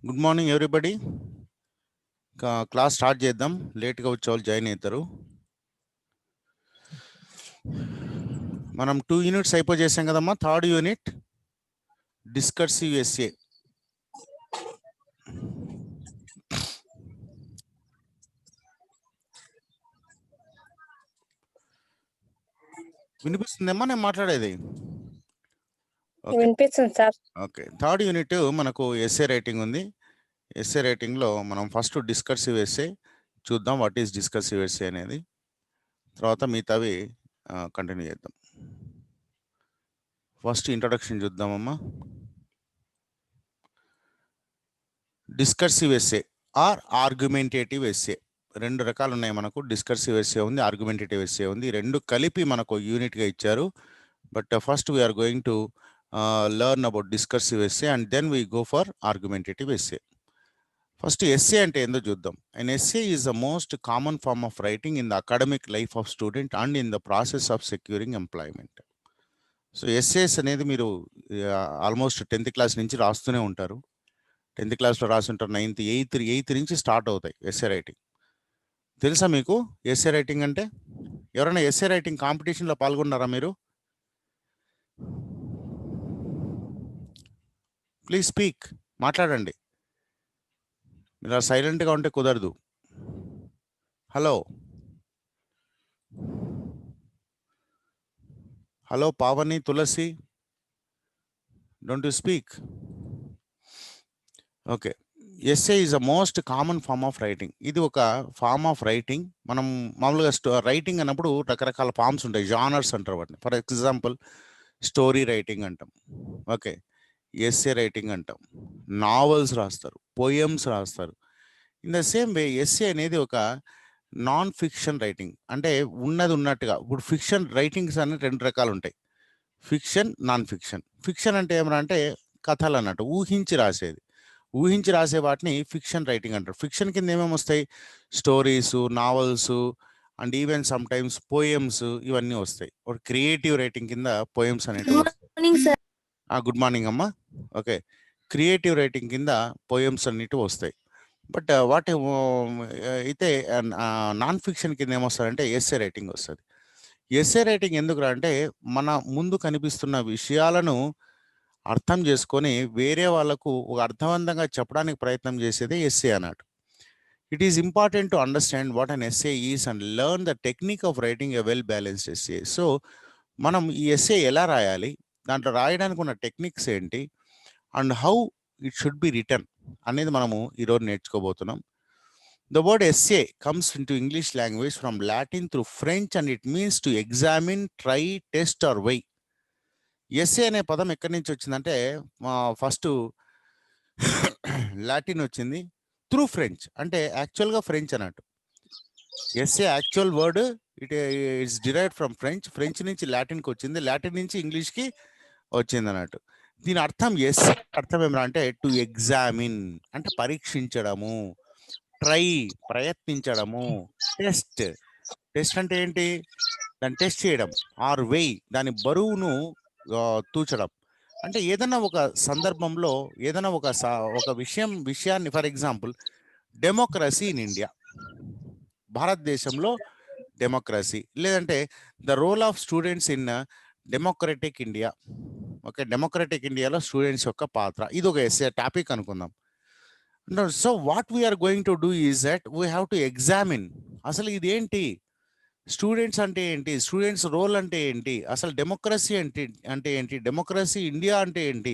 Good morning everybody. Class start చేద్దాం. లేట్గా వచ్చే వాళ్ళు జాయిన్ అవుతారు. మనం 2 యూనిట్స్ అయిపోయేసాం కదమ్మా. Third unit discursive essay. వినిపిస్తుందమ్మా నేను మాట్లాడేది? వినిపిస్తుంది సార్. ఓకే, థర్డ్ యూనిట్ మనకు ఎస్ఏ రైటింగ్ ఉంది. ఎస్ఏ రైటింగ్లో మనం ఫస్ట్ డిస్కర్సివ్ ఎస్ఏ చూద్దాం. వాట్ ఈస్ డిస్కర్సివ్ ఎస్ఏ అనేది. తర్వాత మిగతావి కంటిన్యూ చేద్దాం. ఫస్ట్ ఇంట్రొడక్షన్ చూద్దామమ్మా. Discursive essay or argumentative essay రెండు రకాలు ఉన్నాయి మనకు. డిస్కర్సివ్ ఎస్ఏ ఉంది, ఆర్గ్యుమెంటేటివ్ ఎస్ఏ ఉంది. రెండు కలిపి మనకు యూనిట్గా ఇచ్చారు. But first we're going to learn about discursive essay and then we go for argumentative essay. First essay అంటే ఏందో చూద్దాం. And essay is the most common form of writing in the academic life of student and in the process of securing employment. So essays అనేది మీరు almost 10th class నుంచి రాస్తూనే ఉంటారు. 10th క్లాస్లో రాసి ఉంటారు. 9th, 8th నుంచి స్టార్ట్ అవుతాయి SA writing. తెలుసా మీకు ఎస్ఏ రైటింగ్ అంటే? ఎవరైనా ఎస్ఏ రైటింగ్ కాంపిటీషన్లో పాల్గొన్నారా మీరు? ప్లీజ్ స్పీక్, మాట్లాడండి. మీరు సైలెంట్గా ఉంటే కుదరదు. Hello hello Pavani, Tulasi, don't you speak? Okay, essay is the most common form of writing. ఇది ఒక ఫార్మ్ ఆఫ్ రైటింగ్. మనం మామూలుగా రైటింగ్ అన్నప్పుడు రకరకాల ఫార్మ్స్ ఉంటాయి, జానర్స్ అంటారు వాటిని. ఫర్ ఎగ్జాంపుల్ స్టోరీ రైటింగ్ అంటాం, ఓకే, ఎస్ఏ రైటింగ్ అంటాం, నావల్స్ రాస్తారు, పోయమ్స్ రాస్తారు. In the same way essay అనేది ఒక నాన్ ఫిక్షన్ రైటింగ్. అంటే ఉన్నది ఉన్నట్టుగా. ఇప్పుడు ఫిక్షన్ రైటింగ్స్ అనేవి రెండు రకాలు ఉంటాయి, ఫిక్షన్, నాన్ ఫిక్షన్. ఫిక్షన్ అంటే ఏమన్నా అంటే కథలు అన్నట్టు, ఊహించి రాసేది. ఊహించి రాసే వాటిని ఫిక్షన్ రైటింగ్ అంటారు. ఫిక్షన్ కింద ఏమేమి వస్తాయి? Stories, novels and even some times poems, ఇవన్నీ వస్తాయి. ఒక క్రియేటివ్ రైటింగ్ కింద పోయమ్స్ అనేటివి వస్తాయి. గుడ్ మార్నింగ్ అమ్మా. ఓకే, క్రియేటివ్ రైటింగ్ కింద పోయమ్స్ అన్నిటి వస్తాయి. బట్ వాటి అయితే నాన్ ఫిక్షన్ కింద ఏమొస్తారంటే ఎస్ఏ రైటింగ్ వస్తుంది. ఎస్ఏ రైటింగ్ ఎందుకురా అంటే మన ముందు కనిపిస్తున్న విషయాలను అర్థం చేసుకొని వేరే వాళ్ళకు ఒక అర్థవంతంగా చెప్పడానికి ప్రయత్నం చేసేదే ఎస్ఏ అన్నట్టు. It is important to understand what an essay is and learn the technique of writing a well balanced essay. So మనం ఈ ఎస్ఏ ఎలా రాయాలి, దాంట్లో రాయడానికి ఉన్న టెక్నిక్స్ ఏంటి, and how it should be return అనేది మనము ఈరోజు నేర్చుకోబోతున్నాం. The word essay comes into English language from Latin through French and it means to examine, try, test or weigh. Essay అనే పదం ఎక్కడి నుంచి వచ్చిందంటే ఫస్ట్ లాటిన్ వచ్చింది, త్రూ ఫ్రెంచ్. అంటే యాక్చువల్గా ఫ్రెంచ్ అన్నట్టు. Essay actual word it's derived from French. French నుంచి లాటిన్కి వచ్చింది, లాటిన్ నుంచి ఇంగ్లీష్కి వచ్చింది అన్నట్టు. దీని అర్థం ఎస్ఏ అర్థం ఏమన్నా అంటే టు ఎగ్జామిన్ అంటే పరీక్షించడము, ట్రై ప్రయత్నించడము, టెస్ట్ టెస్ట్ అంటే ఏంటి, దాన్ని టెస్ట్ చేయడం, ఆర్ వెయ్ దాని బరువును తూచడం. అంటే ఏదైనా ఒక సందర్భంలో ఏదైనా ఒక విషయాన్ని for example democracy in India, భారతదేశంలో డెమోక్రసీ, లేదంటే the role of students in democratic India. Okay, democratic ఇండియాలో స్టూడెంట్స్ యొక్క పాత్ర, ఇది ఒక ఎస్ఏ టాపిక్ అనుకుందాం. So what we are going to do is that we have to examine అసలు ఇదేంటి, స్టూడెంట్స్ అంటే ఏంటి, స్టూడెంట్స్ రోల్ అంటే ఏంటి, అసలు డెమోక్రసీ అంటే ఏంటి, డెమోక్రసీ ఇండియా అంటే ఏంటి,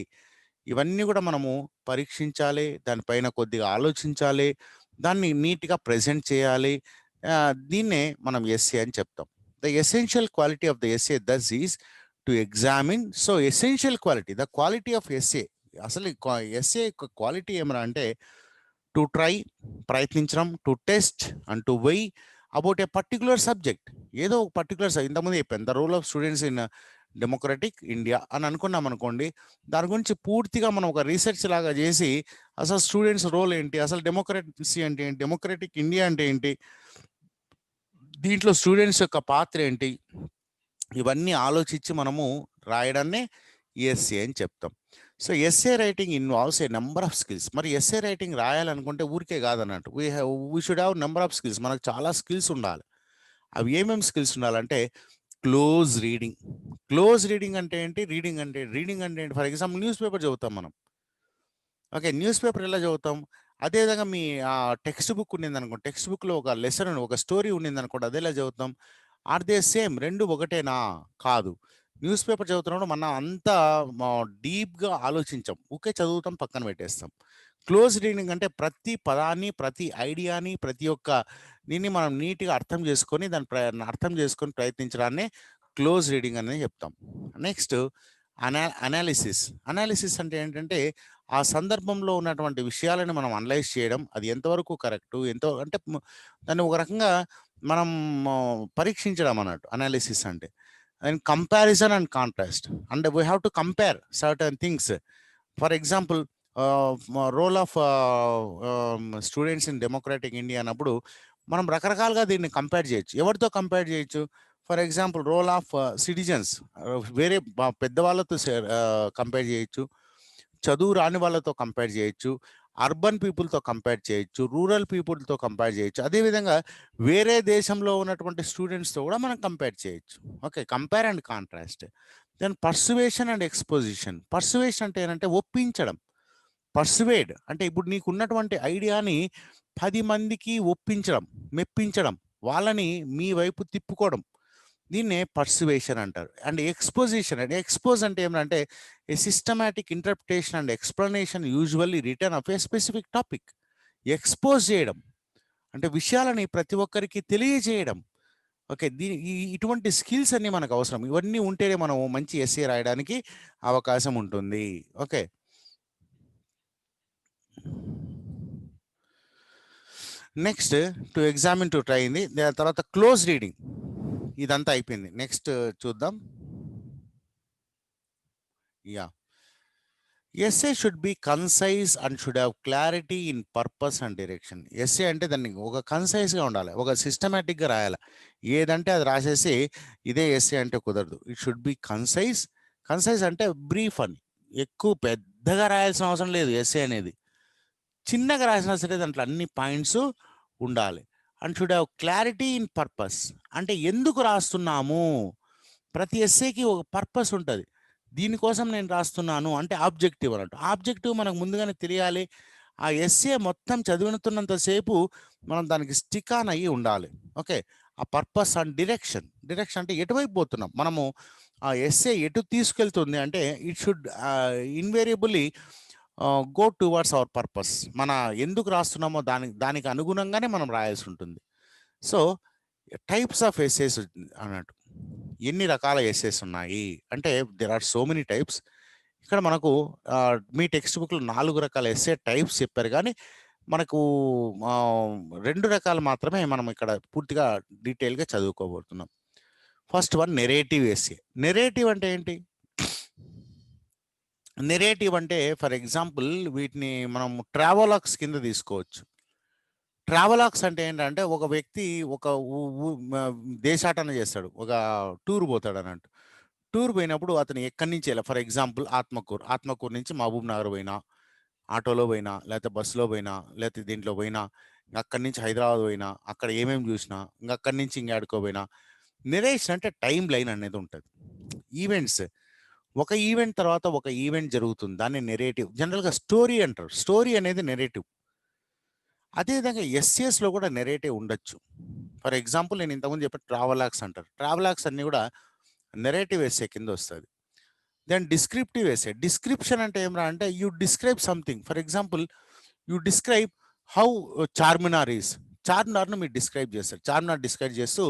ఇవన్నీ కూడా మనము పరీక్షించాలి, దానిపైన కొద్దిగా ఆలోచించాలి, దాన్ని నీట్గా ప్రజెంట్ చేయాలి. దీన్నే మనం ఎస్ఏ అని చెప్తాం. The essential quality of the essay thus is to examine. So essential quality, the quality of essay, అసలు ఎస్ఏ క్వాలిటీ ఏమన్నా అంటే టు ట్రై ప్రయత్నించడం, to test and to weigh about a particular subject. ఏదో ఒక particular ఇంతకుముందు చెప్పాను, the role of students in democratic India అని అనుకున్నాం అనుకోండి. దాని గురించి పూర్తిగా మనం ఒక రీసెర్చ్ లాగా చేసి అసలు స్టూడెంట్స్ రోల్ ఏంటి, అసలు డెమోక్రసీ అంటే ఏంటి, డెమోక్రటిక్ ఇండియా అంటే ఏంటి, దీంట్లో స్టూడెంట్స్ యొక్క పాత్ర ఏంటి, ఇవన్నీ ఆలోచించి మనము రాయడాన్నే ఎస్ఏ అని చెప్తాం. So essay writing involves a number of skills. మరి ఎస్ఏ రైటింగ్ రాయాలనుకుంటే ఊరికే కాదన్నట్టు. We should have number of skills. మనకు చాలా స్కిల్స్ ఉండాలి. అవి ఏమేమి స్కిల్స్ ఉండాలంటే క్లోజ్ రీడింగ్. క్లోజ్ రీడింగ్ అంటే ఏంటి? రీడింగ్ అంటే ఏంటి? ఫర్ ఎగ్జాంపుల్ న్యూస్ పేపర్ చదువుతాం మనం. ఓకే, న్యూస్ పేపర్ ఎలా చదువుతాం? అదేవిధంగా మీ టెక్స్ట్ బుక్ ఉండిందనుకోండి, టెక్స్ట్ బుక్లో ఒక లెసన్ ఒక స్టోరీ ఉండిందనుకోండి, అది ఎలా చదువుతాం? Are they same? రెండు ఒకటేనా? కాదు. న్యూస్ పేపర్ చదువుతున్నప్పుడు మనం అంతా డీప్గా ఆలోచించాం, ఊకే చదువుతాం, పక్కన పెట్టేస్తాం. క్లోజ్ రీడింగ్ అంటే ప్రతి పదాన్ని, ప్రతి ఐడియాని, ప్రతి ఒక్క దీన్ని మనం నీట్గా అర్థం చేసుకొని అర్థం చేసుకొని ప్రయత్నించడాన్ని క్లోజ్ రీడింగ్ అనేది చెప్తాం. Next analysis. అనాలిసిస్ అంటే ఏంటంటే ఆ సందర్భంలో ఉన్నటువంటి విషయాలను మనం అనలైజ్ చేయడం, అది ఎంతవరకు కరెక్టు, అంటే దాన్ని ఒక రకంగా మనం పరీక్షించడం అన్నట్టు అనాలిసిస్ అంటే. అండ్ కంపారిజన్ అండ్ కాంట్రాస్ట్, అంటే we have to compare certain things. For example role of students in democratic India అన్నప్పుడు మనం రకరకాలుగా దీన్ని కంపేర్ చేయొచ్చు. ఎవరితో కంపేర్ చేయొచ్చు? For example role of citizens, వేరే పెద్దవాళ్ళతో కంపేర్ చేయొచ్చు, చదువు రాని వాళ్ళతో కంపేర్ చేయొచ్చు, అర్బన్ పీపుల్తో కంపేర్ చేయొచ్చు, రూరల్ పీపుల్తో కంపేర్ చేయొచ్చు, అదేవిధంగా వేరే దేశంలో ఉన్నటువంటి స్టూడెంట్స్తో కూడా మనం కంపేర్ చేయొచ్చు. Okay, compare and contrast. Then persuasion and exposition. Persuasion అంటే ఏంటంటే ఒప్పించడం. పర్సువేడ్ అంటే ఇప్పుడు నీకు ఉన్నటువంటి ఐడియాని 10 మందికి ఒప్పించడం, మెప్పించడం, వాళ్ళని మీ వైపు తిప్పుకోవడం, దీన్నే పర్సువేషన్ అంటారు. అండ్ ఎక్స్పోజిషన్ అంటే, ఎక్స్పోజ్ అంటే ఏమంటే a systematic interpretation and explanation usually return of a specific topic. Expose చేయడం అంటే విషయాలని ప్రతి ఒక్కరికి తెలియజేయడం. ఓకే, ఇటువంటి స్కిల్స్ అన్నీ మనకు అవసరం. ఇవన్నీ ఉంటేనే మనం మంచి ఎస్ఏ రాయడానికి అవకాశం ఉంటుంది. Okay, next to examine to try అయింది. దాని తర్వాత క్లోజ్ రీడింగ్, ఇదంతా అయిపోయింది. నెక్స్ట్ చూద్దాం. Yeah, essay should be concise and should have clarity in purpose and direction. Essay అంటే దాన్ని ఒక కన్సైజ్గా ఉండాలి, ఒక సిస్టమేటిక్గా రాయాలి. ఏదంటే అది రాసేసి ఇదే ఎస్ఏ అంటే కుదరదు. It should be concise. Concise అంటే బ్రీఫ్ అని, ఎక్కువ పెద్దగా రాయాల్సిన అవసరం లేదు. ఎస్ఏ అనేది చిన్నగా రాసినా సరే దాంట్లో అన్ని పాయింట్స్ ఉండాలి. And should have clarity in purpose, అంటే ఎందుకు రాస్తున్నాము. ప్రతి ఎస్సేకి ఒక పర్పస్ ఉంటుంది. దీనికోసం నేను రాస్తున్నాను అంటే ఆబ్జెక్టివ్ అన్నట్టు. ఆబ్జెక్టివ్ మనకు ముందుగానే తెలియాలి. ఆ ఎస్సే మొత్తం చదువుతున్నంతసేపు మనం దానికి స్టిక్ ఆన్ అయ్యి ఉండాలి. ఓకే, ఆ పర్పస్ అండ్ డైరెక్షన్. డైరెక్షన్ అంటే ఎటువైపు పోతున్నాం మనము, ఆ ఎస్సే ఎటు తీసుకెళ్తుంది అంటే it should invariably go towards our purpose. మన ఎందుకు రాస్తున్నామో దానికి అనుగుణంగానే మనం రాయాల్సి ఉంటుంది. సో టైప్స్ ఆఫ్ ఎస్సేస్ అన్నట్టు, ఎన్ని రకాల ఎస్సేస్ ఉన్నాయి అంటే there are so many types. ఇక్కడ మనకు మీ టెక్స్ట్ బుక్లో 4 రకాల ఎస్సే టైప్స్ చెప్పారు, కానీ మనకు 2 రకాలు మాత్రమే మనం ఇక్కడ పూర్తిగా డీటెయిల్గా చదువుకోబోతున్నాం. First one narrative essay. Narrative అంటే ఏంటి? నెరేటివ్ అంటే ఫర్ ఎగ్జాంపుల్ వీటిని మనం ట్రావెలాగ్స్ కింద తీసుకోవచ్చు. ట్రావెలాగ్స్ అంటే ఏంటంటే ఒక వ్యక్తి ఒక దేశాటన చేస్తాడు, ఒక టూర్ పోతాడు అన్నట్టు. టూర్ పోయినప్పుడు అతను ఎక్కడి నుంచి వెళ్ళా, ఫర్ ఎగ్జాంపుల్ ఆత్మకూరు నుంచి మహబూబ్ నగర్ పోయినా, ఆటోలో పోయినా, లేకపోతే బస్సులో పోయినా, లేకపోతే దీంట్లో పోయినా, అక్కడి నుంచి హైదరాబాద్ పోయినా, అక్కడ ఏమేమి చూసినా, ఇంకా అక్కడి నుంచి ఇంకాడుకో పోయినా. నెరేషన్ అంటే టైం లైన్ అనేది ఉంటుంది. ఈవెంట్స్, ఒక ఈవెంట్ తర్వాత ఒక ఈవెంట్ జరుగుతుంది, దాన్ని నెరేటివ్. జనరల్గా స్టోరీ అంటారు. స్టోరీ అనేది నెరేటివ్. అదేవిధంగా ఎస్ఏస్లో కూడా నెరేటివ్ ఉండొచ్చు. ఫర్ ఎగ్జాంపుల్ నేను ఇంతకుముందు చెప్పిన ట్రావెలాగ్స్ అంటారు. ట్రావెలాగ్స్ అన్నీ కూడా నెరేటివ్ ఎస్ఏ కింద వస్తుంది. Then descriptive SA. డిస్క్రిప్షన్ అంటే ఏమరా అంటే you describe something. For example you describe how Charminar is. చార్మినార్ను మీరు డిస్క్రైబ్ చేస్తారు. చార్మినార్ డిస్క్రైబ్ చేస్తూ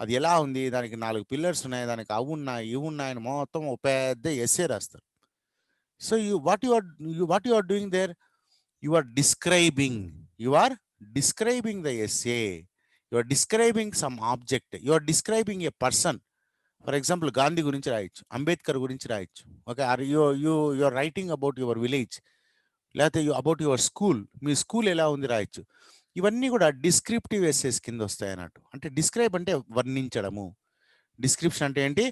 అది ఎలా ఉంది, దానికి 4 పిల్లర్స్ ఉన్నాయి, దానికి అవి ఉన్నాయి, ఇవి ఉన్నాయని మొత్తం ఒక పెద్ద ఎస్ఏ రాస్తారు. So what you are doing there? You are describing. You are describing the essay. You are describing some object. You are describing a person. For example Gandhi గురించి రాయొచ్చు, అంబేద్కర్ గురించి రాయొచ్చు. Okay, or you are writing about your village, లేకపోతే about your school, మీ school ఎలా ఉంది రాయొచ్చు. ఇవన్నీ కూడా డిస్క్రిప్టివ్ ఎస్సేస్ కింద వస్తాయి అన్నట్టు. అంటే డిస్క్రైబ్ అంటే వర్ణించడము. డిస్క్రిప్షన్ అంటే ఏంటి?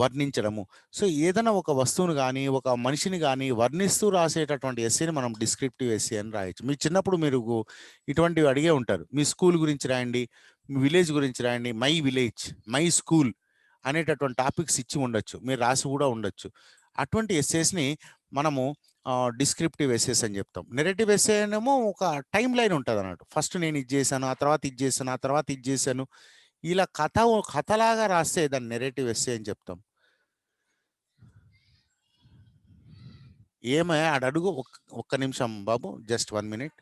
వర్ణించడము. సో ఏదైనా ఒక వస్తువును కానీ ఒక మనిషిని కానీ వర్ణిస్తూ రాసేటటువంటి ఎస్సేని మనం డిస్క్రిప్టివ్ ఎస్సే అని రాయొచ్చు. మీ చిన్నప్పుడు మీరు ఇటువంటివి అడిగే ఉంటారు. మీ స్కూల్ గురించి రాయండి, మీ విలేజ్ గురించి రాయండి, మై విలేజ్, మై స్కూల్ అనేటటువంటి టాపిక్స్ ఇచ్చి ఉండొచ్చు, మీరు రాసి కూడా ఉండొచ్చు. అటువంటి ఎస్సేస్ని మనము డిస్క్రిప్టివ్ ఎస్సేస్ అని చెప్తాం. నెరేటివ్ ఎస్సే ఏమో ఒక టైం లైన్ ఉంటుంది అన్నట్టు. ఫస్ట్ నేను ఇది చేశాను, ఆ తర్వాత ఇది చేశాను, ఆ తర్వాత ఇది చేశాను, ఇలా కథలాగా రాస్తే దాన్ని నెరేటివ్ ఎస్సే అని చెప్తాం. ఏమయ్యా ఆడ అడుగు, ఒక్క నిమిషం బాబు, just 1 minute.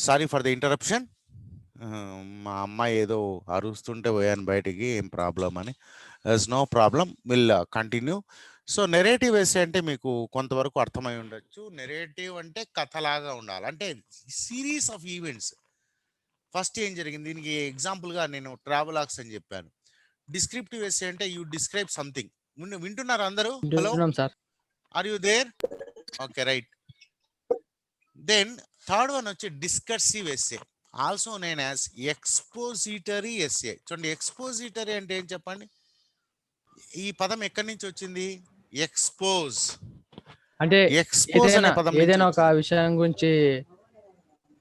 Sorry for the interruption. మా అమ్మాయి ఏదో అరుస్తుంటే పోయాను బయటికి, ఏం ప్రాబ్లం అని. No problem, will continue. So narrative essay అంటే మీకు కొంతవరకు అర్థమై ఉండొచ్చు. నెరేటివ్ అంటే కథలాగా ఉండాలి, అంటే సిరీస్ ఆఫ్ ఈవెంట్స్. ఫస్ట్ ఏం జరిగింది, దీనికి ఎగ్జాంపుల్గా నేను ట్రావెలాగ్స్ అని చెప్పాను. డిస్క్రిప్టివ్ ఎస్సే అంటే యూ డిస్క్రైబ్ సంథింగ్. వింటున్నారు అందరూ? Hello, sir. Are you there? Okay, right. Then third one వచ్చి discursive essay, also known as expository essay. చూడండి, ఎక్స్పోజిటరీ అంటే ఏం చెప్పండి? ఈ పదం ఎక్కడి నుంచి వచ్చింది? ఎక్స్పోజ్. అంటే ఎక్స్పోజ్ అనే పదం నుంచి ఏదైనా ఒక వచ్చింది. విషయం గురించి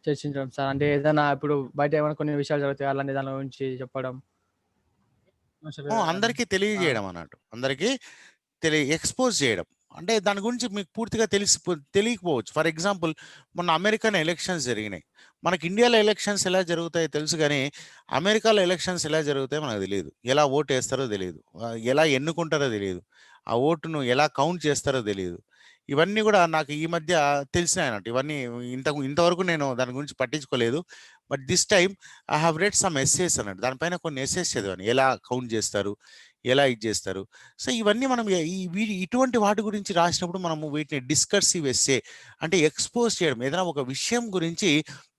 చర్చించడం సార్. అంటే ఏదైనా ఇప్పుడు బయట ఏమైనా కొన్ని విషయాలు జరుగుతాయి, అలాంటి దాని గురించి చెప్పడం. అందరికీ తెలియజేయడం అన్నట్టు, అందరికీ ఎక్స్పోజ్ చేయడం. అంటే దాని గురించి మీకు పూర్తిగా తెలియకపోవచ్చు. ఫర్ ఎగ్జాంపుల్, మొన్న అమెరికన్ ఎలక్షన్స్ జరిగినాయి. మనకి ఇండియాలో ఎలక్షన్స్ ఎలా జరుగుతాయో తెలుసు, కానీ అమెరికాలో ఎలక్షన్స్ ఎలా జరుగుతాయో మనకు తెలియదు. ఎలా ఓటు వేస్తారో తెలియదు, ఎలా ఎన్నుకుంటారో తెలియదు, ఆ ఓటును ఎలా కౌంట్ చేస్తారో తెలియదు. ఇవన్నీ కూడా నాకు ఈ మధ్య తెలిసినాయి అన్నట్టు. ఇవన్నీ ఇంతవరకు నేను దాని గురించి పట్టించుకోలేదు. But this time I have read some essays అన్నట్టు. దానిపైన కొన్ని ఎస్సేస్ చదివాను, ఎలా కౌంట్ చేస్తారు, ఎలా ఇది చేస్తారు. సో ఇవన్నీ మనం ఇటువంటి వాటి గురించి రాసినప్పుడు మనము వీటిని డిస్కర్సివ్ ఎస్సే అంటే ఎక్స్పోజ్ చేయడం, ఏదైనా ఒక విషయం గురించి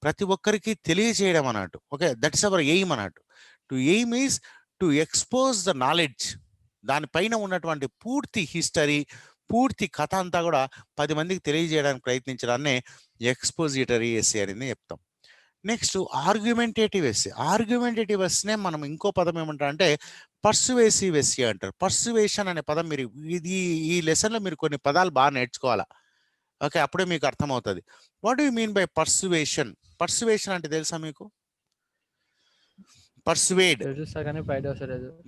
ప్రతి ఒక్కరికి తెలియజేయడం అన్నట్టు. ఓకే, దట్స్ అవర్ ఎయిమ్ అన్నట్టు. To aim is to expose the knowledge. దానిపైన ఉన్నటువంటి పూర్తి హిస్టరీ, పూర్తి కథ అంతా కూడా 10 మందికి తెలియజేయడానికి ప్రయత్నించడాన్నే ఎక్స్పోజిటరీ ఎస్సే అనేది చెప్తాం. Next argumentative essay. ఆర్గ్యుమెంటేటివ్ ఎస్సేనే మనం ఇంకో పదం ఏమంటారు అంటే పర్సువేసివ్ ఎస్సే అంటారు. పర్సువేషన్ అనే పదం మీరు ఇది ఈ లెసన్లో మీరు కొన్ని పదాలు బాగా నేర్చుకోవాలా. ఓకే, అప్పుడే మీకు అర్థమవుతుంది. What do you mean by persuasion? Persuasion అంటే తెలుసా మీకు? పర్సువేడ్.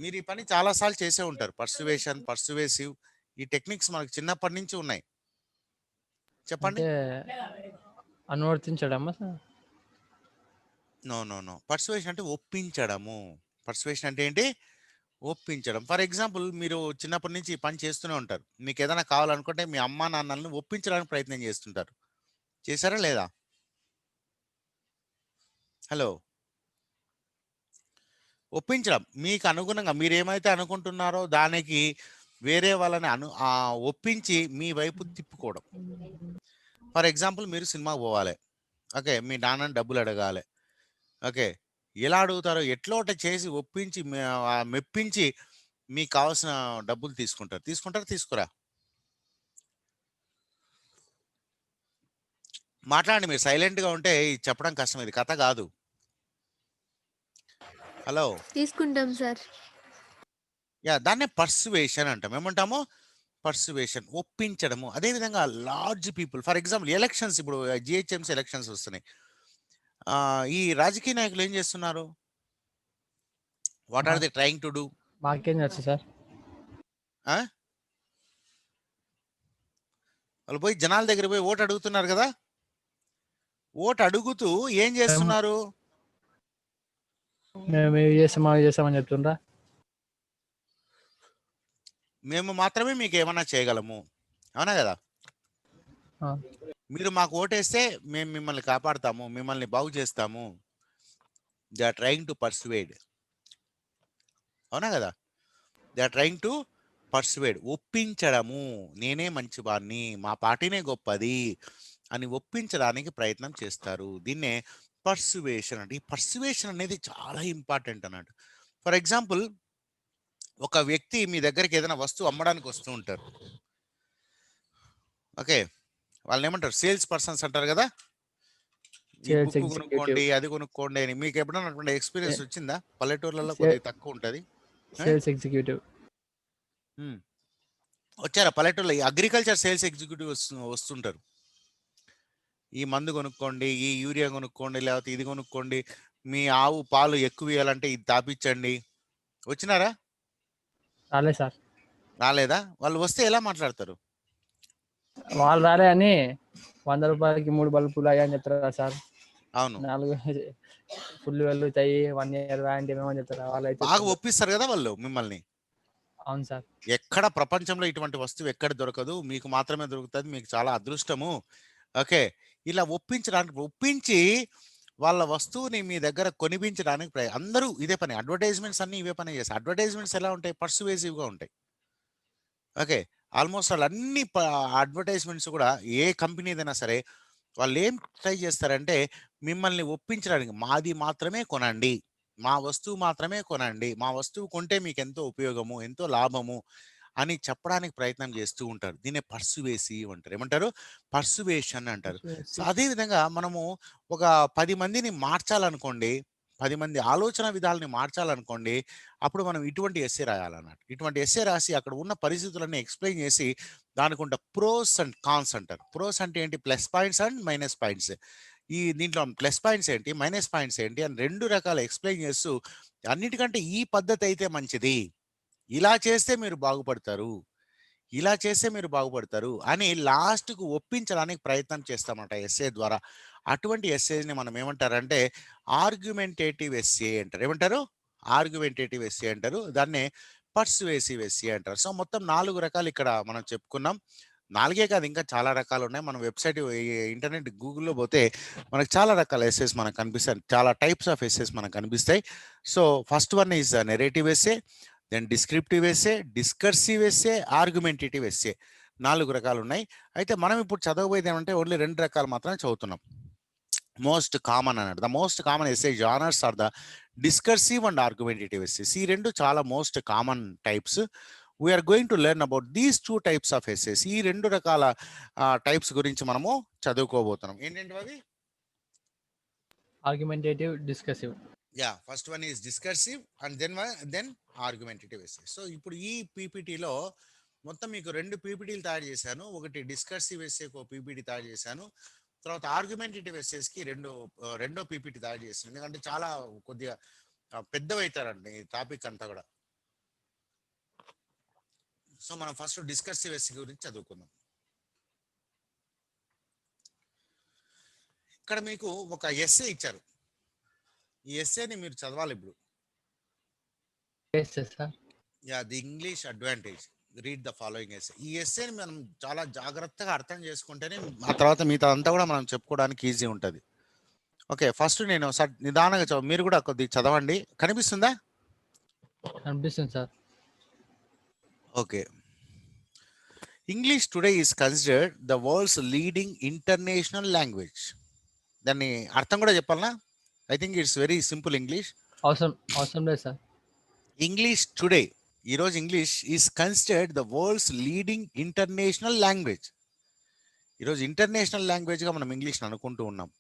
మీరు ఈ పని చాలాసార్లు చేసే ఉంటారు. పర్సువేషన్, పర్సువేసివ్, ఈ టెక్నిక్స్ మనకు చిన్నప్పటి నుంచి ఉన్నాయి. చెప్పండి. అనువర్తించడమా? నో నో నో, పర్సువేషన్ అంటే ఒప్పించడము. పర్సువేషన్ అంటే ఏంటి? ఒప్పించడం. ఫర్ ఎగ్జాంపుల్, మీరు చిన్నప్పటి నుంచి ఈ పని చేస్తూనే ఉంటారు. మీకు ఏదైనా కావాలనుకుంటే మీ అమ్మా నాన్నలను ఒప్పించడానికి ప్రయత్నం చేస్తుంటారు. చేశారా లేదా? హలో, ఒప్పించడం. మీకు అనుగుణంగా మీరు ఏమైతే అనుకుంటున్నారో దానికి వేరే వాళ్ళని ఒప్పించి మీ వైపు తిప్పుకోవడం. ఫర్ ఎగ్జాంపుల్, మీరు సినిమాకి పోవాలి. ఓకే, మీ నాన్నని డబ్బులు అడగాలి. ఓకే, ఎలా అడుగుతారో ఎట్లో ఒకటి చేసి ఒప్పించి మెప్పించి మీకు కావాల్సిన డబ్బులు తీసుకుంటారా తీసుకురా? మాట్లాడండి, మీరు సైలెంట్గా ఉంటే ఇది చెప్పడం కష్టం, ఇది కథ కాదు. హలో, తీసుకుంటాం సార్. యా, దాన్నే పర్సువేషన్ అంటాం. ఏమంటాము? పర్సువేషన్, ఒప్పించడము. అదేవిధంగా large people, for example elections, ఇప్పుడు జిహెచ్ఎంసీ ఎలక్షన్స్ వస్తున్నాయి. ఈ రాజకీయ నాయకులు ఏం చేస్తున్నారు? What are they trying to do? మాకేం తెలుసు సార్. వాళ్ళు పోయి జనాల దగ్గర పోయి ఓటు అడుగుతున్నారు కదా, ఓటు అడుగుతూ ఏం చేస్తున్నారు? మేము ఇవి చేస్తామని చెప్తుండ్రా? మేము మాత్రమే మీకు ఏమన్నా చేయగలము, అవునా కదా? ఆ, మీరు మాకు ఓటేస్తే మేము మిమ్మల్ని కాపాడతాము, మిమ్మల్ని బాగు చేస్తాము. They are trying to persuade, అవునా కదా? They are trying to persuade, ఒప్పించడము. నేనే మంచివాడిని, మా పార్టీనే గొప్పది అని ఒప్పించడానికి ప్రయత్నం చేస్తారు. దీన్నే పర్సువేషన్ అంటే. ఈ పర్సువేషన్ అనేది చాలా ఇంపార్టెంట్ అన్నట్టు. ఫర్ ఎగ్జాంపుల్, ఒక వ్యక్తి మీ దగ్గరికి ఏదైనా వస్తువు అమ్మడానికి వస్తూ ఉంటారు. ఓకే, వాళ్ళని ఏమంటారు? సేల్స్ పర్సన్స్ అంటారు కదా. ఈ సేల్స్ బుక్ ఎగ్జిక్యూటివ్. కొనుక్కోండి, అది కొనుక్కోండి అని. మీకు ఎప్పుడైనా అటువంటి ఎక్స్పీరియన్స్ వచ్చిందా? పల్లెటూర్లలో కొద్దిగా తక్కువ ఉంటుంది. Sales executive. వచ్చారా పల్లెటూరులో? ఈ అగ్రికల్చర్ సేల్స్ ఎగ్జిక్యూటివ్ వస్తుంటారు. ఈ మందు కొనుక్కోండి, ఈ యూరియా కొనుక్కోండి, లేకపోతే ఇది కొనుక్కోండి, మీ ఆవు పాలు ఎక్కువ ఇవ్వాలంటే ఇది తాపించండి. వచ్చినారా? రాలే సార్. రాలేదా? వాళ్ళు వస్తే ఎలా మాట్లాడతారు? వాళ్ళు రాలే అని 100 రూపాయలకి 3 బల్బులు అయ్యా అని చెప్తారు కదా సార్. అవును, 4 ఫుల్ వెళ్తాయి, 1 ఇయర్ వారంటీ ఏమని చెప్తారు వాళ్ళు. అయితే బాగా ఒప్పిస్తారు కదా వాళ్ళు మిమ్మల్ని. అవును సార్. ఎక్కడ ప్రపంచంలో ఇటువంటి వస్తువు ఎక్కడ దొరకదు, మీకు మాత్రమే దొరుకుతుంది, మీకు చాలా అదృష్టము. ఓకే, ఇలా ఒప్పించి వాళ్ళ వస్తువుని మీ దగ్గర కొనిపించడానికి అందరూ ఇదే పని. అడ్వర్టైజ్మెంట్స్ అన్ని ఇవే పని చేస్తారు. అడ్వర్టైజ్మెంట్స్ ఎలా ఉంటాయి? పర్సువేసివ్గా ఉంటాయి. ఓకే, ఆల్మోస్ట్ వాళ్ళు అన్ని అడ్వర్టైజ్మెంట్స్ కూడా ఏ కంపెనీదైనా సరే వాళ్ళు ఏం ట్రై చేస్తారంటే మిమ్మల్ని ఒప్పించడానికి, మాది మాత్రమే కొనండి, మా వస్తువు మాత్రమే కొనండి, మా వస్తువు కొంటే మీకు ఎంతో ఉపయోగము, ఎంతో లాభము అని చెప్పడానికి ప్రయత్నం చేస్తూ ఉంటారు. దీన్నే పర్సువేసివ్ అంటారు. ఏమంటారు? పర్సువేషన్ అంటారు. సో అదేవిధంగా మనము ఒక 10 మందిని మార్చాలనుకోండి, 10 మంది ఆలోచన విధాలని మార్చాలనుకోండి, అప్పుడు మనం ఇటువంటి ఎస్సే రాయాలన్నట్టు. ఇటువంటి ఎస్సే రాసి అక్కడ ఉన్న పరిస్థితులన్నీ ఎక్స్ప్లెయిన్ చేసి దానికుంట ప్రోస్ అండ్ కాన్స్ అంటారు. ప్రోస్ అంటే ఏంటి? Plus points and minus points. ఈ దీంట్లో ప్లస్ పాయింట్స్ ఏంటి, మైనస్ పాయింట్స్ ఏంటి అని 2 రకాల ఎక్స్ప్లెయిన్ చేస్తూ, అన్నిటికంటే ఈ పద్ధతి అయితే మంచిది, ఇలా చేస్తే మీరు బాగుపడతారు, ఇలా చేస్తే మీరు బాగుపడతారు అని లాస్ట్కు ఒప్పించడానికి ప్రయత్నం చేస్తామట ఎస్ఏ ద్వారా. అటువంటి ఎస్ఏని మనం ఏమంటారంటే ఆర్గ్యుమెంటేటివ్ ఎస్ఏ అంటారు. ఏమంటారు? ఆర్గ్యుమెంటేటివ్ ఎస్ఏ అంటారు. దాన్నే పర్సువేసివ్ ఎస్ఏ అంటారు. సో మొత్తం 4 రకాలు ఇక్కడ మనం చెప్పుకున్నాం. 4 కాదు, ఇంకా చాలా రకాలు ఉన్నాయి. మనం వెబ్సైట్, ఇంటర్నెట్, గూగుల్లో పోతే మనకు చాలా రకాల ఎస్ఏస్ మనకు కనిపిస్తాయి. చాలా టైప్స్ ఆఫ్ ఎస్ఏస్ మనకు కనిపిస్తాయి. So first one is narrative essay, then descriptive essay, discursive essay, argumentative essay. 4 రకాలు ఉన్నాయి. అయితే మనం ఇప్పుడు చదవబోయేది ఏమంటే ఓన్లీ 2 రకాలు మాత్రమే చదువుతున్నాం. మోస్ట్ కామన్ అన్నట్టు. The most common essay genres are the discursive and argumentative essays. ఈ 2 చాలా most common types. We're going to learn about these 2 types of essays. ఈ 2 రకాల టైప్స్ గురించి మనము చదువుకోబోతున్నాం. ఏంటంటే అవి? Argumentative, discursive. Yeah, first one is discursive and then argumentative essay. So ఇప్పుడు ఈ పీపీటీలో మొత్తం మీకు 2 పీపీటీలు తయారు చేశాను. ఒకటి డిస్కర్సివ్ ఎస్ఏకి ఒక పీపీటీ తయారు చేశాను. తర్వాత ఆర్గ్యుమెంటేటివ్ ఎస్ఏస్కి రెండో పీపీటీ తయారు చేశాను. ఎందుకంటే చాలా కొద్దిగా పెద్దవైతారండి ఈ టాపిక్ అంతా కూడా. సో మనం ఫస్ట్ డిస్కర్సివ్ ఎస్ఏ గురించి చదువుకుందాం. ఇక్కడ మీకు ఒక ఎస్ఏ ఇచ్చారు. ఈ ఎస్ఏని మీరు చదవాలి ఇప్పుడు. Yeah, the English advantage, read the following essay. ఈ ఎస్ఏని మనం చాలా జాగ్రత్తగా అర్థం చేసుకుంటేనే ఆ తర్వాత మిగతా అంతా కూడా మనం చెప్పుకోవడానికి ఈజీ ఉంటుంది. ఓకే, ఫస్ట్ నేను నిదానంగా మీరు కూడా కొద్దిగా చదవండి. కనిపిస్తుందా? కనిపిస్తుంది sir. Okay. English today is considered the world's leading international language. దాన్ని అర్థం కూడా చెప్పాలనా? I think it's very simple. English అవసరం లేదు సార్. ఇంగ్లీష్ టుడే, ఈరోజు English is considered the world's leading international language. ఈరోజు ఇంటర్నేషనల్ లాంగ్వేజ్గా మనం ఇంగ్లీష్ని అనుకుంటూ ఉన్నాం.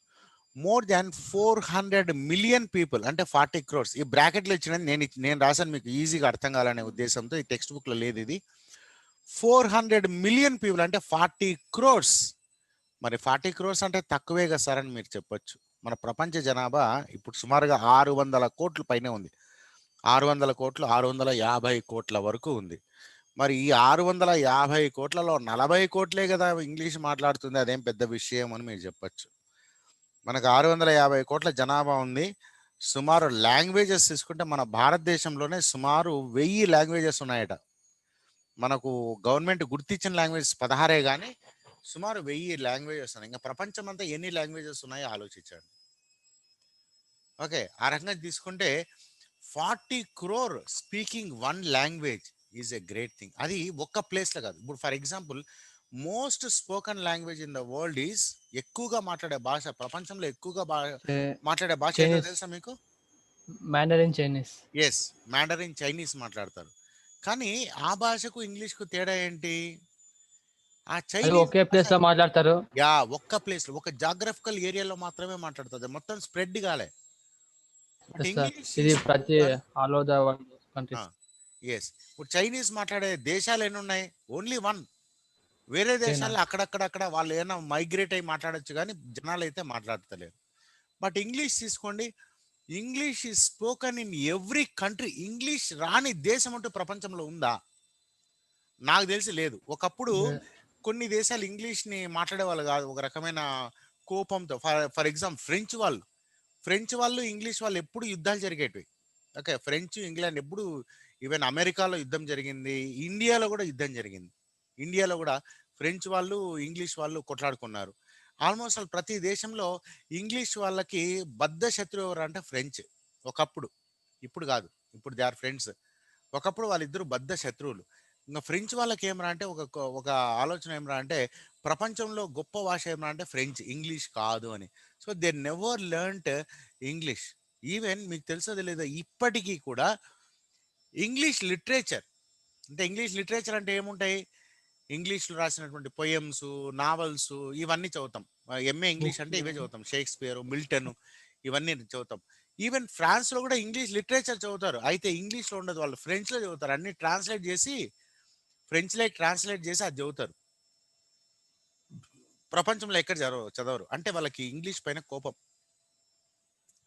మోర్ దాన్ 400 మిలియన్ పీపుల్, అంటే 40 crores. ఈ బ్రాకెట్లు ఇచ్చినది నేను రాశాను మీకు ఈజీగా అర్థం కావాలనే ఉద్దేశంతో. ఈ టెక్స్ట్ బుక్లో లేదు ఇది. 400 మిలియన్ పీపుల్ అంటే 40 crores. మరి 40 crores అంటే తక్కువే కదా సార్ అని మీరు చెప్పొచ్చు. మన ప్రపంచ జనాభా ఇప్పుడు సుమారుగా 600 కోట్ల పైనే ఉంది. 600 కోట్లు, 650 కోట్ల వరకు ఉంది. మరి ఈ 650 కోట్లలో 40 కోట్లే కదా ఇంగ్లీష్ మాట్లాడుతుంది, అదేం పెద్ద విషయం అని మీరు చెప్పొచ్చు. మనకు 650 కోట్ల జనాభా ఉంది. సుమారు లాంగ్వేజెస్ తీసుకుంటే మన భారతదేశంలోనే సుమారు 1000 లాంగ్వేజెస్ ఉన్నాయట. మనకు గవర్నమెంట్ గుర్తించిన లాంగ్వేజెస్ 16 కానీ సుమారు 1000 లాంగ్వేజెస్ ఉన్నాయి. ఇంకా ప్రపంచం అంతా ఎన్ని లాంగ్వేజెస్ ఉన్నాయో ఆలోచించండి. ఓకే, ఆ రకంగా తీసుకుంటే 40 crore speaking one language is a great thing. అది ఒక్క ప్లేస్లో కాదు. ఇప్పుడు for example most spoken language in the world is, ఎక్కువగా మాట్లాడే భాష, ప్రపంచంలో ఎక్కువగా మాట్లాడే భాష ఏదో చైనీస్, తెలుసా మీకు? Mandarin Chinese. Yes, Mandarin Chinese మాట్లాడతారు. కానీ ఆ భాషకు ఇంగ్లీష్కు తేడా ఏంటి? ఆ అది చైనీస్ ఒకే భాష ప్లేస్ లో మాట్లాడతారు. యా ఒక్క ప్లేస్ లో, ఒక జాగ్రఫికల్ ఏరియాలో మాత్రమే మాట్లాడుతుంది, మొత్తం స్ప్రెడ్ కాలే. బట్ సార్ ఇంగ్లీష్ ఇది ఈస్ ప్రతి spoken. All over the world countries. Yes, ఇప్పుడు చైనీస్ మాట్లాడే దేశాలు ఎన్ని ఉన్నాయి? Only one. వేరే చైనా. దేశాల్లో అక్కడక్కడక్కడ వాళ్ళు ఏమైనా మైగ్రేట్ అయ్యి మాట్లాడొచ్చు, కానీ జనాలు అయితే మాట్లాడతలేరు. బట్ ఇంగ్లీష్ తీసుకోండి, English is spoken in every country. English రాని దేశం అంటూ ప్రపంచంలో ఉందా? నాకు తెలిసి లేదు. ఒకప్పుడు కొన్ని దేశాలు ఇంగ్లీష్ని మాట్లాడే వాళ్ళు కాదు, ఒక రకమైన కోపంతో. ఫర్ ఎగ్జాంపుల్ ఫ్రెంచ్ వాళ్ళు ఇంగ్లీష్ వాళ్ళు ఎప్పుడు యుద్ధాలు జరిగేటివి. ఓకే, ఫ్రెంచ్ ఇంగ్లాండ్ ఎప్పుడు, ఈవెన్ అమెరికాలో యుద్ధం జరిగింది, ఇండియాలో కూడా యుద్ధం జరిగింది. ఇండియాలో కూడా ఫ్రెంచ్ వాళ్ళు ఇంగ్లీష్ వాళ్ళు కొట్లాడుకున్నారు. ఆల్మోస్ట్ ప్రతి దేశంలో ఇంగ్లీష్ వాళ్ళకి బద్ధ శత్రువు ఎవరు అంటే ఫ్రెంచ్. ఒకప్పుడు, ఇప్పుడు కాదు, ఇప్పుడు దే ఆర్ ఫ్రెండ్స్. ఒకప్పుడు వాళ్ళిద్దరు బద్ధ శత్రువులు. ఇంకా ఫ్రెంచ్ వాళ్ళకి ఏమరా అంటే ఒక ఆలోచన ఏమరా అంటే, ప్రపంచంలో గొప్ప భాష ఏమరా అంటే ఫ్రెంచ్, ఇంగ్లీష్ కాదు అని. So they never learned English. Even మీకు తెలుసో లేదా, ఇప్పటికీ కూడా ఇంగ్లీష్ లిటరేచర్ అంటే, ఇంగ్లీష్ లిటరేచర్ అంటే ఏముంటాయి? ఇంగ్లీష్లో రాసినటువంటి పొయమ్స్, నావల్స్, ఇవన్నీ చదువుతాం. ఎంఏ ఇంగ్లీష్ అంటే ఇవే చదువుతాం, షేక్స్పియర్, మిల్టన్, ఇవన్నీ చదువుతాం. ఈవెన్ ఫ్రాన్స్లో కూడా ఇంగ్లీష్ లిటరేచర్ చదువుతారు, అయితే ఇంగ్లీష్లో ఉండదు, వాళ్ళు ఫ్రెంచ్లో చదువుతారు. అన్ని ట్రాన్స్లేట్ చేసి, ఫ్రెంచ్లో ట్రాన్స్లేట్ చేసి అది చదువుతారు. ప్రపంచంలో ఎక్కడ చదవరు, అంటే వాళ్ళకి ఇంగ్లీష్ పైన కోపం.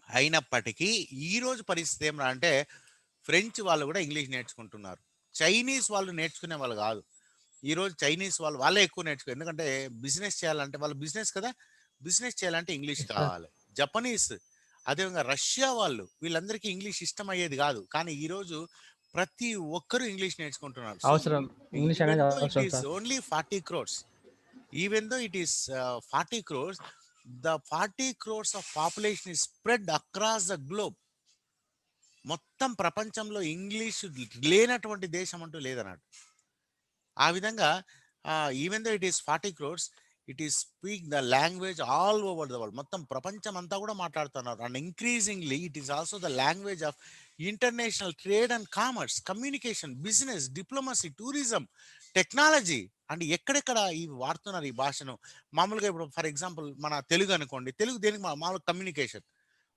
అయినప్పటికీ ఈరోజు పరిస్థితి ఏమన్నా అంటే, ఫ్రెంచ్ వాళ్ళు కూడా ఇంగ్లీష్ నేర్చుకుంటున్నారు. చైనీస్ వాళ్ళు నేర్చుకునే వాళ్ళు కాదు. ఈరోజు చైనీస్ వాళ్ళే ఎక్కువ నేర్చుకో, ఎందుకంటే బిజినెస్ చేయాలంటే, వాళ్ళు బిజినెస్ కదా, బిజినెస్ చేయాలంటే ఇంగ్లీష్ కావాలి. జపనీస్, అదేవిధంగా రష్యా వాళ్ళు, వీళ్ళందరికీ ఇంగ్లీష్ ఇష్టం అయ్యేది కాదు, కానీ ఈరోజు ప్రతి ఒక్కరూ ఇంగ్లీష్ నేర్చుకుంటున్నారు. సో అవసరం, ఇంగ్లీష్ ఈవెన్ అనేది దో ఇట్ అవసరం is sir. Only 40 crores, even though it is 40 crores, the 40 crores of population is spread across the globe. మొత్తం ప్రపంచంలో ఇంగ్లీష్ లేనటువంటి దేశం అంటూ లేదన్నట్టు. ఆ విధంగా even though it is 40 crores, it is speak the language all over the world. మొత్తం ప్రపంచం అంతా కూడా మాట్లాడుతున్నారు. And increasingly it is also the language of international trade and commerce, communication, business, diplomacy, tourism, technology. And ఎక్కడెక్కడ ఇవి వాడుతున్నారు ఈ భాషను. మామూలుగా ఇప్పుడు ఫర్ ఎగ్జాంపుల్ మన తెలుగు అనుకోండి, తెలుగు దేనికి మామూలు కమ్యూనికేషన్,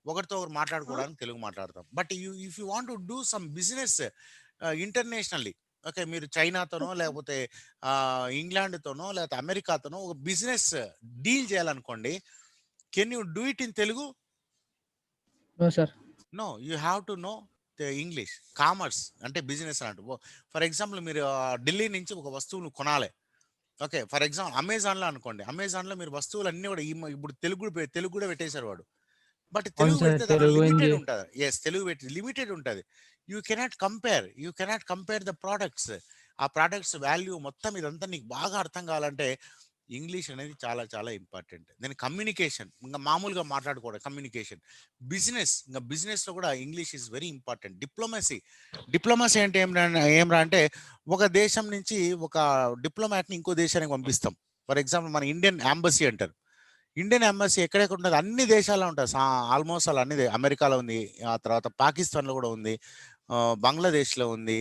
ఒకరితో ఒకరు మాట్లాడుకోవడానికి తెలుగు మాట్లాడతాం. But if you want to do some business internationally, okay, మీరు చైనాతోనో లేకపోతే ఇంగ్లాండ్తోనో లేకపోతే అమెరికాతోనో ఒక బిజినెస్ డీల్ చేయాలనుకోండి, can you do it in Telugu? No sir. No, you have to know English. Commerce అంటే బిజినెస్ అన్నట్టు. ఫర్ ఎగ్జాంపుల్ మీరు ఢిల్లీ నుంచి ఒక వస్తువును కొనాలి, ఓకే, ఫర్ ఎగ్జాంపుల్ అమెజాన్లో అనుకోండి, అమెజాన్లో మీరు వస్తువులు అన్నీ కూడా ఇప్పుడు తెలుగు కూడా పెట్టేశారు వాడు. బట్ అవును తెలుగు సార్, పెడితే దాంట్లో తెలుగు, లిమిటెడ్ హిందీ. ఉంటుంది. ఎస్, తెలుగు పెట్టి లిమిటెడ్ ఉంటుంది. You cannot compare the products. ఆ ప్రోడక్ట్స్ వాల్యూ మొత్తం ఇదంతా నీకు బాగా అర్థం కావాలంటే ఇంగ్లీష్ అనేది చాలా చాలా ఇంపార్టెంట్. దెన్ కమ్యూనికేషన్, ఇంకా మామూలుగా మాట్లాడుకోవడం కమ్యూనికేషన్. బిజినెస్, ఇంకా బిజినెస్లో కూడా English is very important. Diplomacy అంటే ఏమరా అంటే, ఒక దేశం నుంచి ఒక డిప్లొమాట్ని ఇంకో దేశానికి పంపిస్తాం. ఫర్ ఎగ్జాంపుల్ మన ఇండియన్ ఎంబసీ అంటారు. ఇండియన్ ఎంబసీ ఎక్కడెక్కడ ఉంటుంది? అన్ని దేశాల్లో ఉంటుంది. ఆల్మోస్ట్ అలా అన్ని అమెరికాలో ఉంది, ఆ తర్వాత పాకిస్తాన్లో కూడా ఉంది, బంగ్లాదేశ్లో ఉంది,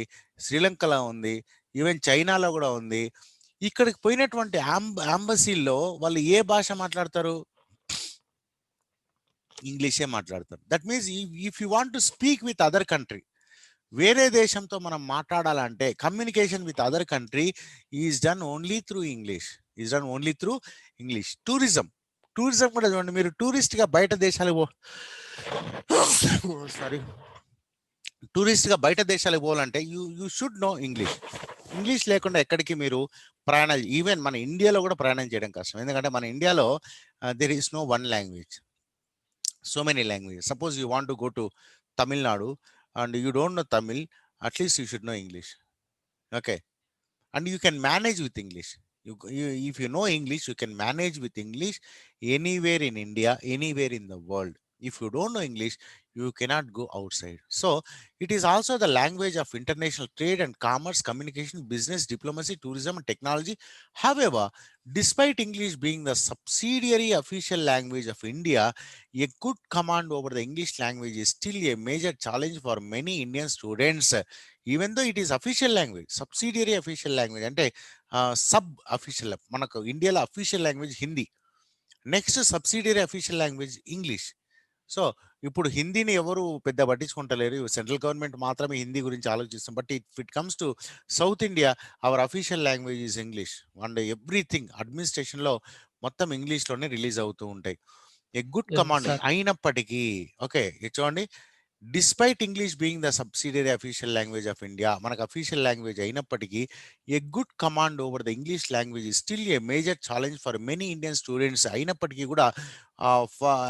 శ్రీలంకలో ఉంది, ఈవెన్ చైనాలో కూడా ఉంది. ఇక్కడికి పోయినటువంటి ఎంబసీల్లో వాళ్ళు ఏ భాష మాట్లాడతారు? ఇంగ్లీషే మాట్లాడతారు. That means if you want to speak with other country, వేరే దేశంతో మనం మాట్లాడాలంటే communication with other country is done only through English. Tourism కూడా చూడండి, మీరు టూరిస్ట్గా బయట దేశాలకు సారీ టూరిస్ట్గా బయట దేశాలకు పోవాలంటే you should no English. English లేకుండా ఎక్కడికి మీరు ప్రయాణాలు, ఈవెన్ మన ఇండియాలో కూడా ప్రయాణం చేయడం కష్టం. ఎందుకంటే మన ఇండియాలో there is no one language, so many languages. Suppose you want to go to Tamil Nadu and you don't know Tamil, at least you should know English. Okay, and you can manage with English. If you know English, you can manage with English anywhere in India, anywhere in the world. If you don't know English, you cannot go outside. So it is also the language of international trade and commerce, communication, business, diplomacy, tourism, and technology. However, despite English being the subsidiary official language of India, a good command over the English language is still a major challenge for many Indian students. Even though it is official language, subsidiary official language అంటే sub official, మనకు ఇండియాలో official language Hindi, next subsidiary official language English. So ఇప్పుడు హిందీని ఎవరు పెద్ద పట్టించుకుంటలేరు, central government మాత్రమే హిందీ గురించి ఆలోచిస్తాం. But it comes to south India, our official language is English. And everything అడ్మినిస్ట్రేషన్లో మొత్తం ఇంగ్లీష్లోనే రిలీజ్ అవుతూ ఉంటాయి. A good Yes, command sir. అయినప్పటికీ, ఓకే చూడండి, despite English being the subsidiary official language of India, మనకు అఫీషియల్ లాంగ్వేజ్ అయినప్పటికీ a good command over the English language is still a major challenge for many Indian students. అయినప్పటికీ కూడా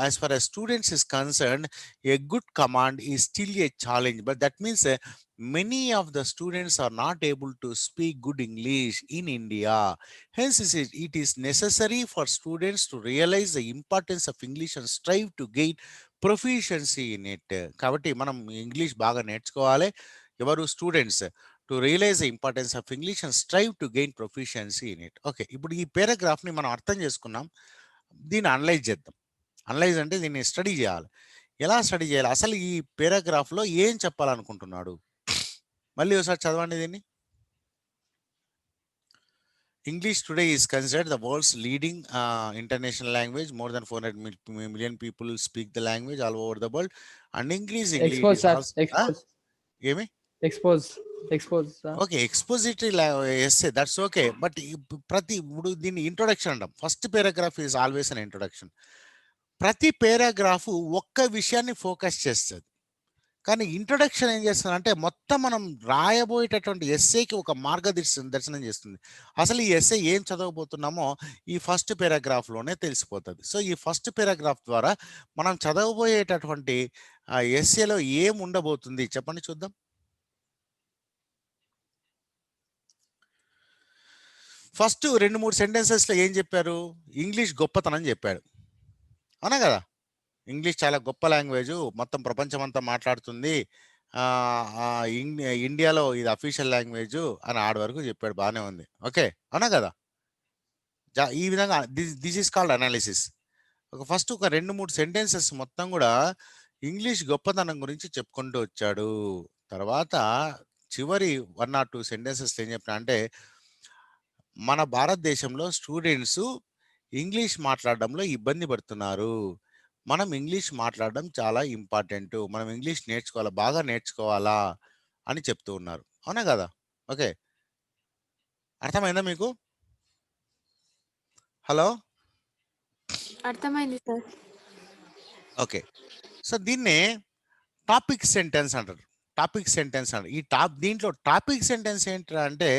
as far as students is concerned, a good command is still a challenge. But that means many of the students are not able to speak good English in India. Hence, it is necessary for students to realize the importance of English and strive to gain proficiency in it. కాబట్టి మనం English బాగా నేర్చుకోవాలి. ఎవరు students, to realise the importance of English and strive to gain proficiency in it. Okay, ఇప్పుడు ఈ పారాగ్రాఫ్ని మనం అర్థం చేసుకున్నాం, దీన్ని అనలైజ్ చేద్దాం. అనలైజ్ అంటే దీన్ని స్టడీ చేయాలి. ఎలా స్టడీ చేయాలి, అసలు ఈ పారాగ్రాఫ్లో ఏం చెప్పాలనుకుంటున్నాడు, మళ్ళీ ఒకసారి చదవండి దీన్ని. English today is considered the world's leading international language. More than 400 million people speak the language all over the world. And increasingly, it Expose, is sir. also. Expose. ఏమి? Expose. Expose, sir. Okay, expository essay, that's okay. But ఇప్పుడు దీన్ని introduction అంటాం. First paragraph is always an introduction. ప్రతి paragraph ఒక్క విషయాన్ని focus చేస్తుంది. కానీ introduction ఏం చేస్తుంది అంటే మొత్తం మనం రాయబోయేటటువంటి ఎస్సేకి ఒక దర్శనం చేస్తుంది. అసలు ఈ ఎస్సే ఏం చదవబోతున్నామో ఈ ఫస్ట్ పారాగ్రాఫ్లోనే తెలిసిపోతుంది. సో ఈ ఫస్ట్ పారాగ్రాఫ్ ద్వారా మనం చదవబోయేటటువంటి ఎస్సేలో ఏం ఉండబోతుంది చెప్పండి చూద్దాం. ఫస్ట్ 2-3 సెంటెన్సెస్లో ఏం చెప్పారు, ఇంగ్లీష్ గొప్పతనం చెప్పాడు, అవునా కదా. ఇంగ్లీష్ చాలా గొప్ప లాంగ్వేజ్, మొత్తం ప్రపంచం అంతా మాట్లాడుతుంది, ఇండియాలో ఇది అఫీషియల్ లాంగ్వేజ్ అని ఆడి వరకు చెప్పాడు, బాగానే ఉంది, ఓకే అవునా కదా. ఈ విధంగా this is called analysis. First ఒక 2-3 సెంటెన్సెస్ మొత్తం కూడా ఇంగ్లీష్ గొప్పతనం గురించి చెప్పుకుంటూ వచ్చాడు. తర్వాత చివరి 1 or 2 సెంటెన్సెస్ ఏం చెప్పినా అంటే మన భారతదేశంలో స్టూడెంట్స్ ఇంగ్లీష్ మాట్లాడడంలో ఇబ్బంది పడుతున్నారు, మనం ఇంగ్లీష్ మాట్లాడడం చాలా ఇంపార్టెంట్, మనం ఇంగ్లీష్ నేర్చుకోవాలా, బాగా నేర్చుకోవాలా అని చెప్తూ ఉన్నారు, అవునా కదా. ఓకే, అర్థమైందా మీకు? హలో, అర్థమైంది సార్. ఓకే. సో దీన్నే టాపిక్ సెంటెన్స్ అంటారు. టాపిక్ సెంటెన్స్ అంటారు. దీంట్లో టాపిక్ సెంటెన్స్ ఏంటంటే అంటే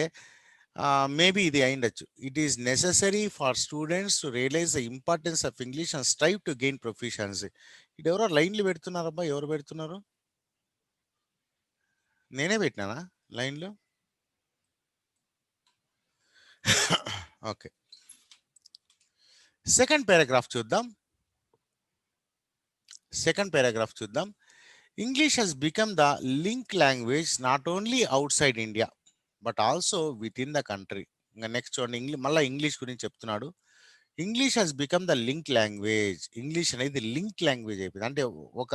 మేబీ ఇది అయిండొచ్చు. It is necessary for students to realise the importance of English and strive to gain proficiency. ఇది ఎవరో లైన్లు పెడుతున్నారబ్బా, ఎవరు పెడుతున్నారు? నేనే పెట్టినానా లైన్లు? ఓకే, సెకండ్ పారాగ్రాఫ్ చూద్దాం. English has become the link language not only outside India but also within the country. ఇంకా నెక్స్ట్ చూడండి, మళ్ళీ ఇంగ్లీష్ గురించి చెప్తున్నాడు. English has become the link language. English అనేది లింక్ లాంగ్వేజ్ అయిపోయింది. అంటే ఒక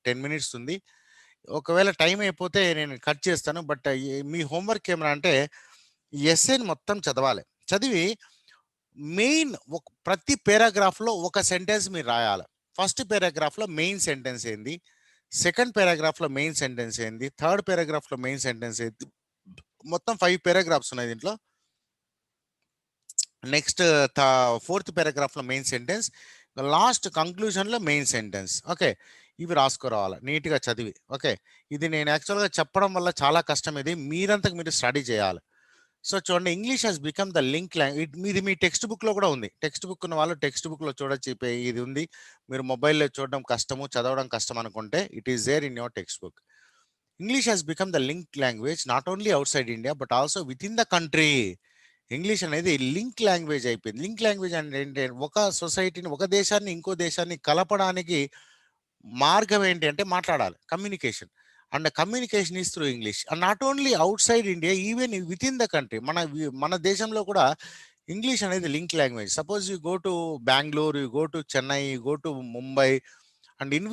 10 minutes ఉంది, ఒకవేళ టైం అయిపోతే నేను కట్ చేస్తాను. బట్ మీ హోంవర్క్ ఏమన్నా అంటే ఎస్సేని మొత్తం చదవాలి. చదివి మెయిన్ ప్రతి పారాగ్రాఫ్లో ఒక సెంటెన్స్ మీరు రాయాలి. ఫస్ట్ పారాగ్రాఫ్లో మెయిన్ సెంటెన్స్ ఏంది, సెకండ్ పారాగ్రాఫ్లో మెయిన్ సెంటెన్స్ ఏంది, థర్డ్ పారాగ్రాఫ్లో మెయిన్ సెంటెన్స్ ఏంది, మొత్తం 5 paragraphs ఉన్నాయి దీంట్లో. నెక్స్ట్ 4th paragraphలో మెయిన్ సెంటెన్స్, లాస్ట్ కంక్లూజన్లో మెయిన్ సెంటెన్స్. ఓకే, ఇవి రాసుకోరావాలి నీట్గా చదివి. ఓకే. ఇది నేను యాక్చువల్గా చెప్పడం వల్ల చాలా కష్టం. ఇది మీరంతకు మీరు స్టడీ చేయాలి. సో చూడండి, English has become the link language. ఇది మీ టెక్స్ట్ బుక్లో కూడా ఉంది. టెక్స్ట్ బుక్ ఉన్న వాళ్ళు టెక్స్ట్ బుక్లో చూడొచ్చు. ఇది ఉంది. మీరు మొబైల్లో చూడడం కష్టము, చదవడం కష్టం అనుకుంటే it is there in your text book. English has become the link language not only outside India but also within the country. English అనేది లింక్ లాంగ్వేజ్ అయిపోయింది. లింక్ లాంగ్వేజ్ అంటే ఏంటి? ఒక సొసైటీని, ఒక దేశాన్ని ఇంకో దేశాన్ని కలపడానికి మార్గం ఏంటి అంటే మాట్లాడాలి, communication. And communication is through English. And not only outside India, even with in the country, మన దేశంలో కూడా ఇంగ్లీష్ అనేది link language. Suppose you go to Bengaluru, you go to Chennai, you go to Mumbai, and in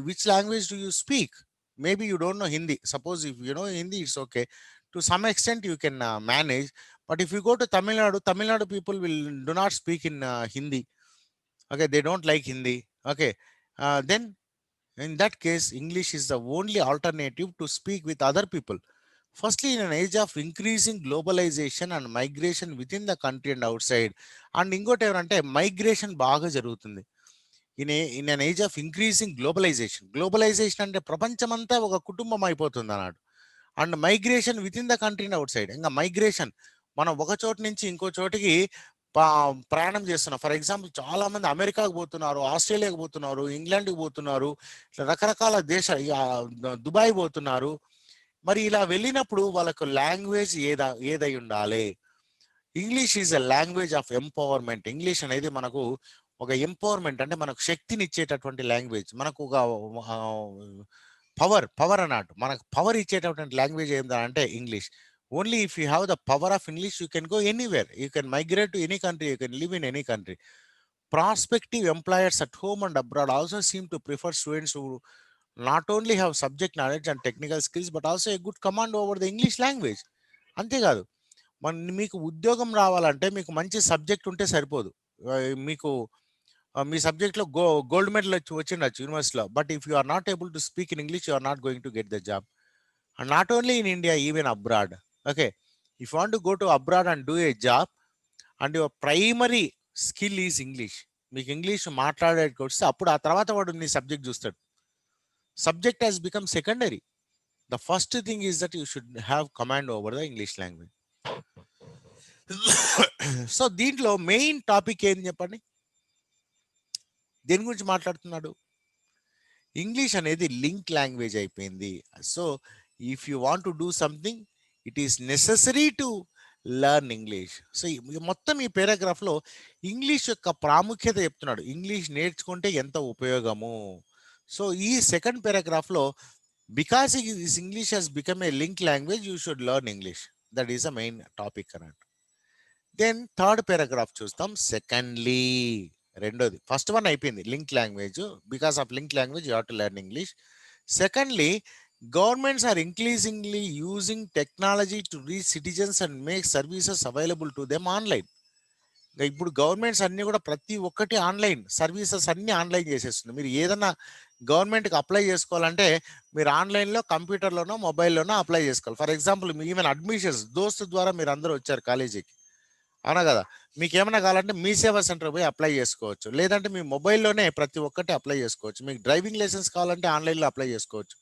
which language do you speak? Maybe you don't know Hindi. Suppose if you know Hindi, it's okay. To some extent, you can manage. But if you go to Tamil Nadu people will do not speak in Hindi. Okay, they don't like Hindi. Okay, then in that case, English is the only alternative to speak with other people. Firstly, in an age of increasing globalization and migration within the country and outside, and ఇంకోటి ఎవరంటే migration బాగా జరుగుతుంది. In an age of increasing globalization అంటే ప్రపంచమంతా ఒక కుటుంబం అయిపోతుంది అన్నాడు. And migration within the country outside. ఇంకా మైగ్రేషన్, మనం ఒక చోటు నుంచి ఇంకో చోటికి ప్రయాణం చేస్తున్నాం. ఫర్ ఎగ్జాంపుల్, చాలా మంది అమెరికాకు పోతున్నారు, ఆస్ట్రేలియాకు పోతున్నారు, ఇంగ్లాండ్కి పోతున్నారు, ఇట్లా రకరకాల దుబాయ్ పోతున్నారు. మరి ఇలా వెళ్ళినప్పుడు వాళ్ళకు లాంగ్వేజ్ ఏదై ఉండాలి? English is a language of empowerment. English అనేది మనకు ఒక ఎంపవర్మెంట్, అంటే మనకు శక్తిని ఇచ్చేటటువంటి లాంగ్వేజ్. మనకు ఒక పవర్ అన్నట్టు. మనకు పవర్ ఇచ్చేటటువంటి లాంగ్వేజ్ ఏంటంటే English. Only if you have the power of English, you can go anywhere, you can migrate to any country, you can live in any country. Prospective employers at home and abroad also seem to prefer students who not only have subject knowledge and technical skills but also a good command over the English language. అంతేకాదు, మీకు ఉద్యోగం రావాలంటే మీకు మంచి subject ఉంటే సరిపోదు. మీకు మీ సబ్జెక్ట్లో గోల్డ్ మెడల్ వచ్చిండొచ్చు యూనివర్సిటీలో, but if you are not able to speak in English, you are not going to get the job. And not only in India, even abroad. Okay, if you want to go to abroad and do a job and your primary skill is English, మీకు English మాట్లాడేకి వస్తే అప్పుడు ఆ తర్వాత వాడు నీ subject చూస్తాడు. Subject has become secondary. The first thing is that you should have command over the English language. So దీంట్లో మెయిన్ టాపిక్ ఏంది చెప్పండి? దేని గురించి మాట్లాడుతున్నాడు? ఇంగ్లీష్ అనేది లింక్ లాంగ్వేజ్ అయిపోయింది. So if you want to do something, it is necessary to learn English. So మొత్తం ఈ పేరాగ్రాఫ్లో ఇంగ్లీష్ యొక్క ప్రాముఖ్యత చెప్తున్నాడు. ఇంగ్లీష్ నేర్చుకుంటే ఎంత ఉపయోగము. సో ఈ సెకండ్ పేరాగ్రాఫ్లో because this English has become a link language, you should learn English. That is a main topic అన్నట్టు. దెన్ థర్డ్ పేరాగ్రాఫ్ చూస్తాం. సెకండ్లీ, రెండోది. ఫస్ట్ వన్ అయిపోయింది link language. Because of link language you have to learn English. Secondly, governments are increasingly using technology to reach citizens and make services available to them online. ఇప్పుడు governments అన్ని కూడా ప్రతి ఒక్కటి online, services అన్ని online చేసేస్తుంది. మీరు ఏదన్నా గవర్నమెంట్కి అప్లై చేసుకోవాలంటే మీరు ఆన్లైన్లో, కంప్యూటర్లోనో, మొబైల్లోనో అప్లై చేసుకోవాలి. ఫర్ ఎగ్జాంపుల్, ఈవెన్ అడ్మిషన్స్ దోస్తు ద్వారా మీరు అందరూ వచ్చారు కాలేజీకి, అవునా కదా? మీకు ఏమైనా కావాలంటే మీ సేవా సెంటర్ పోయి అప్లై చేసుకోవచ్చు, లేదంటే మీ మొబైల్లోనే ప్రతి ఒక్కటి అప్లై చేసుకోవచ్చు. మీకు డ్రైవింగ్ లైసెన్స్ కావాలంటే ఆన్లైన్లో అప్లై చేసుకోవచ్చు.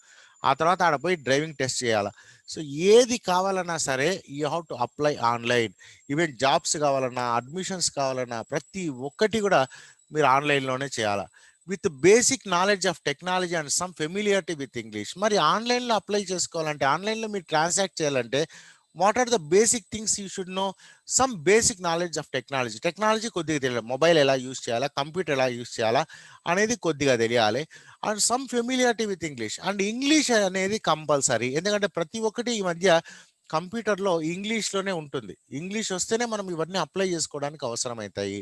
ఆ తర్వాత ఆడ పోయి డ్రైవింగ్ టెస్ట్ చేయాలి. సో ఏది కావాలన్నా సరే you have to apply online. Even jobs కావాలన్నా, అడ్మిషన్స్ కావాలన్నా, ప్రతి ఒక్కటి కూడా మీరు ఆన్లైన్లోనే చేయాలి. With basic knowledge of technology and some familiarity with English. మరి ఆన్లైన్లో అప్లై చేసుకోవాలంటే, ఆన్లైన్లో మీరు ట్రాన్సాక్ట్ చేయాలంటే what are the basic things you should know? Some basic knowledge of technology. Technology కొద్దిగా తెలియాలి. మొబైల్ ఎలా యూస్ చేయాలా, కంప్యూటర్ ఎలా యూస్ చేయాలా అనేది కొద్దిగా తెలియాలి. And some familiarity with English. And English అనేది కంపల్సరీ, ఎందుకంటే ప్రతి ఒక్కటి ఈ మధ్య కంప్యూటర్లో ఇంగ్లీష్లోనే ఉంటుంది. ఇంగ్లీష్ వస్తేనే మనం ఇవన్నీ అప్లై చేసుకోవడానికి అవసరమవుతాయి.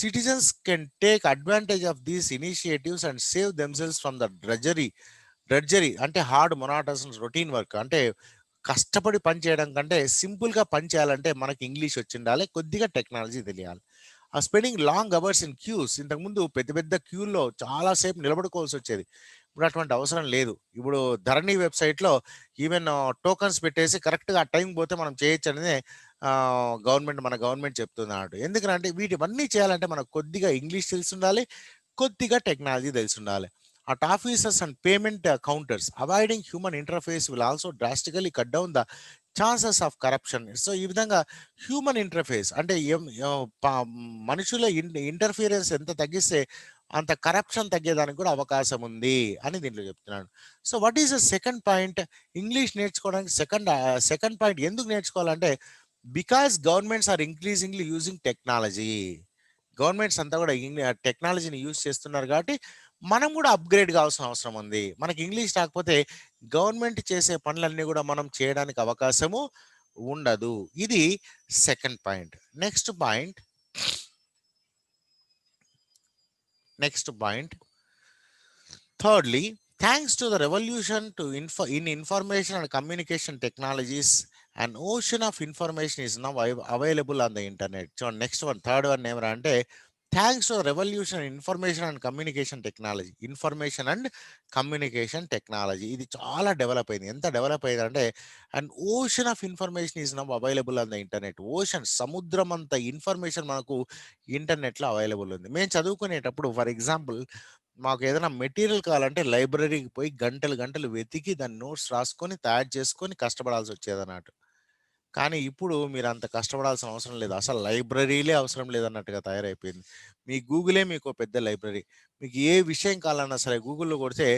Citizens can take advantage of these initiatives and save themselves from the drudgery అంటే హార్డ్ మొనాటస్ రొటీన్ వర్క్. అంటే కష్టపడి పని చేయడం కంటే సింపుల్గా పని చేయాలంటే మనకి ఇంగ్లీష్ వచ్చి ఉండాలి, కొద్దిగా టెక్నాలజీ తెలియాలి. ఆ spending long hours in queues. ఇంతకుముందు పెద్ద పెద్ద క్యూల్లో చాలాసేపు నిలబడుకోవాల్సి వచ్చేది. ఇప్పుడు అటువంటి అవసరం లేదు. ఇప్పుడు ధరణి వెబ్సైట్లో ఈవెన్ టోకన్స్ పెట్టేసి కరెక్ట్గా ఆ టైం పోతే మనం చేయొచ్చు అనేది మన గవర్నమెంట్ చెప్తున్నాడు. ఎందుకంటే వీటివన్నీ చేయాలంటే మనకు కొద్దిగా ఇంగ్లీష్ తెలిసి ఉండాలి, కొద్దిగా టెక్నాలజీ తెలిసి ఉండాలి. at offices and payment counters. Avoiding human interface will also drastically cut down the chances of corruption. So ఈ విధంగా హ్యూమన్ ఇంటర్ఫేస్ అంటే మనుషుల ఇంటర్ఫీరెన్స్ ఎంత తగ్గిస్తే అంత కరప్షన్ తగ్గేదానికి కూడా అవకాశం ఉంది అని దీంట్లో చెప్తున్నాడు. So what is the second point? English నేర్చుకోవడానికి సెకండ్ పాయింట్ ఎందుకు నేర్చుకోవాలంటే because governments are increasingly using technology. Governments అంతా కూడా టెక్నాలజీని యూజ్ చేస్తున్నారు కాబట్టి మనం కూడా అప్గ్రేడ్ కావాల్సిన అవసరం ఉంది. మనకి ఇంగ్లీష్ రాకపోతే గవర్నమెంట్ చేసే పనులన్నీ కూడా మనం చేయడానికి అవకాశము ఉండదు. ఇది second point. Next point thirdly, thanks to the revolution in information and communication technologies, an ocean of information is now available on the internet. So next one, third one ఏమరా అంటే thanks to revolution information and communication technology. Information and communication technology ఇది చాలా develop అయింది. ఎంత develop అయింది అంటే and ocean of information is now available on the internet. Ocean, సముద్రం అంత ఇన్ఫర్మేషన్ మనకు ఇంటర్నెట్లో అవైలబుల్ ఉంది. మేము చదువుకునేటప్పుడు ఫర్ ఎగ్జాంపుల్ మాకు ఏదైనా మెటీరియల్ కావాలంటే లైబ్రరీకి పోయి గంటలు గంటలు వెతికి దాన్ని నోట్స్ రాసుకొని తయారు చేసుకొని కష్టపడాల్సి వచ్చేది అన్నట్టు. కానీ ఇప్పుడు మీరు అంత కష్టపడాల్సిన అవసరం లేదు. అసలు లైబ్రరీలే అవసరం లేదన్నట్టుగా తయారైపోయింది. మీ గూగులే మీకు పెద్ద లైబ్రరీ. మీకు ఏ విషయం కావాలన్నా సరే గూగుల్లో కొడితే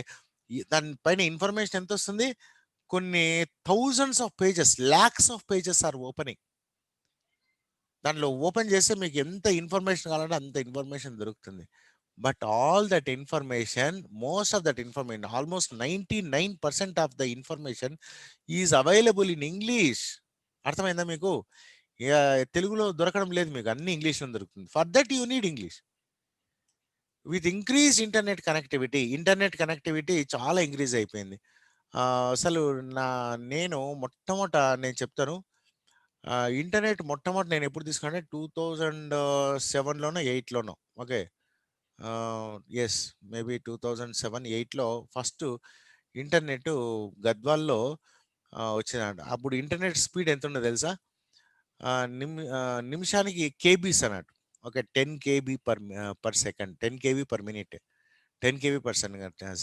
దానిపైన ఇన్ఫర్మేషన్ ఎంత వస్తుంది? కొన్ని thousands of pages, lakhs of pages are opening. దాంట్లో ఓపెన్ చేస్తే మీకు ఎంత ఇన్ఫర్మేషన్ కావాలంటే అంత ఇన్ఫర్మేషన్ దొరుకుతుంది. But all that information, most of that information, almost 99% of the information is available in English. అర్థమైందా మీకు? తెలుగులో దొరకడం లేదు మీకు, అన్ని ఇంగ్లీష్లో దొరుకుతుంది. For that you need English. With increase internet connectivity చాలా ఇంక్రీజ్ అయిపోయింది. అసలు నేను నేను చెప్తాను, ఇంటర్నెట్ మొట్టమొదటి నేను ఎప్పుడు తీసుకున్నా 2007లోనో 8లోనో. ఓకే, ఎస్, మేబీ 2007, 8లో ఫస్ట్ ఇంటర్నెట్ గద్వాల్లో వచ్చిందంట. అప్పుడు ఇంటర్నెట్ స్పీడ్ ఎంత ఉండదు తెలుసా? నిమిషానికి కేబీస్ అన్నట్టు. Okay, 10 KB per second, 10 KB per minute, 10 KB per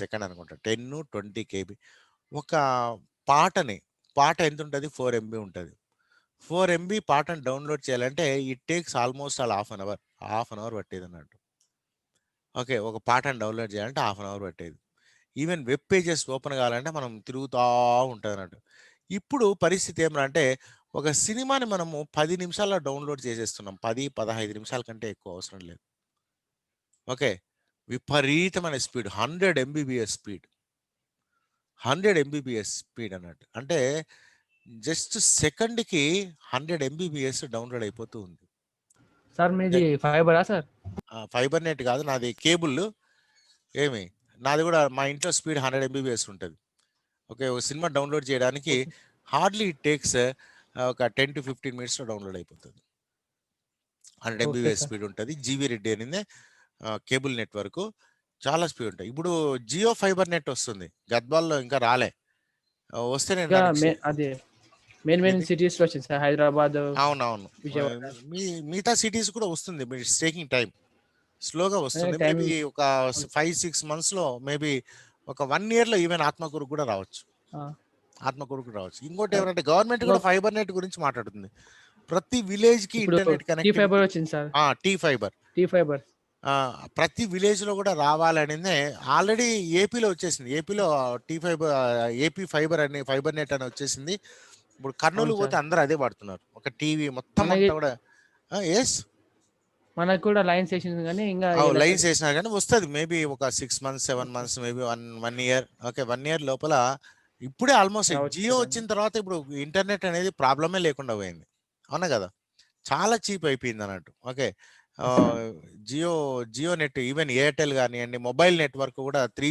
second అనుకుంటా, 10, 20 KB. ఒక పాట ఎంత ఉంటుంది? 4 MB ఉంటుంది. 4 MB పాటను డౌన్లోడ్ చేయాలంటే it takes almost half an hour పట్టేది అన్నట్టు. ఓకే, ఒక పాటను డౌన్లోడ్ చేయాలంటే హాఫ్ అన్ అవర్ పట్టేది. ఈవెన్ వెబ్ పేజెస్ ఓపెన్ కావాలంటే మనం తిరుగుతూ ఉంటుంది అన్నట్టు. ఇప్పుడు పరిస్థితి ఏమంటే ఒక సినిమాని మనము 10 నిమిషాల్లో డౌన్లోడ్ చేసేస్తున్నాం. 10-15 నిమిషాల కంటే ఎక్కువ అవసరం లేదు. ఓకే, విపరీతమైన speed, 100 MBPS speed, 100 MBPS speed అన్నట్టు. అంటే జస్ట్ సెకండ్కి 100 MBPS డౌన్లోడ్ అయిపోతూ ఉంది. సార్ మీది ఫైబరా సార్? ఫైబర్ నెట్ కాదు, నాది కేబుల్. నాది కూడా మా ఇంట్లో స్పీడ్ 100 MBPS ఉంటుంది. ఓకే, ఒక సినిమా డౌన్లోడ్ చేయడానికి హార్డ్లీ ఇట్ టేక్స్ ఒక 10 to 15 మినిట్స్లో డౌన్లోడ్ అయిపోతుంది. 100 MBPS స్పీడ్ ఉంటుంది. జీవీ రెడ్డి అనేది కేబుల్ నెట్వర్క్, చాలా స్పీడ్ ఉంటాయి. ఇప్పుడు జియో ఫైబర్ నెట్ వస్తుంది, గద్వాల్లో ఇంకా రాలే. వస్తే నేను అది మెయిన్ సిటీస్ లో వచ్చింది సార్, హైదరాబాద్. అవునవును, మిగతా సిటీస్ కూడా వస్తుంది. ఇట్స్ టేకింగ్ టైం, స్లోగా వస్తుంది. మేబీ ఒక 5-6 monthsలో, మేబీ ఒక 1 yearలో ఈవెన్ ఆత్మకూరుకు కూడా రావచ్చు. ఇంకోటి ఏమంటే గవర్నమెంట్ కూడా ఫైబర్ నెట్ గురించి మాట్లాడుతుంది. ప్రతి విలేజ్ కి ఇంటర్నెట్ కనెక్టివిటీ ఫైబర్ వచ్చింది సార్. టీ ఫైబర్ ప్రతి విలేజ్ లో కూడా రావాలనేదే ఆల్రెడీ ఏపీలో వచ్చేసింది. ఏపీలో ఏపీ ఫైబర్ అని, ఫైబర్ నెట్ అని వచ్చేసింది. ఇప్పుడు కర్నూలు పోతే అందరూ అదే వాడుతున్నారు. ఒక టీవీ మొత్తం అంతా కూడా. ఎస్, మనకు కూడా లైన్స్ వేసింది కానీ ఇంకా లైన్స్ వేసినా కానీ వస్తుంది. మేబీ ఒక 6 months, 7 months, maybe 1 year. Okay, 1 year లోపల. ఇప్పుడే ఆల్మోస్ట్ జియో వచ్చిన తర్వాత ఇప్పుడు ఇంటర్నెట్ అనేది ప్రాబ్లమే లేకుండా పోయింది. అవునా కదా? చాలా చీప్ అయిపోయింది అన్నట్టు. Okay, Jio net, even Airtel కానివ్వండి, మొబైల్ నెట్వర్క్ కూడా 3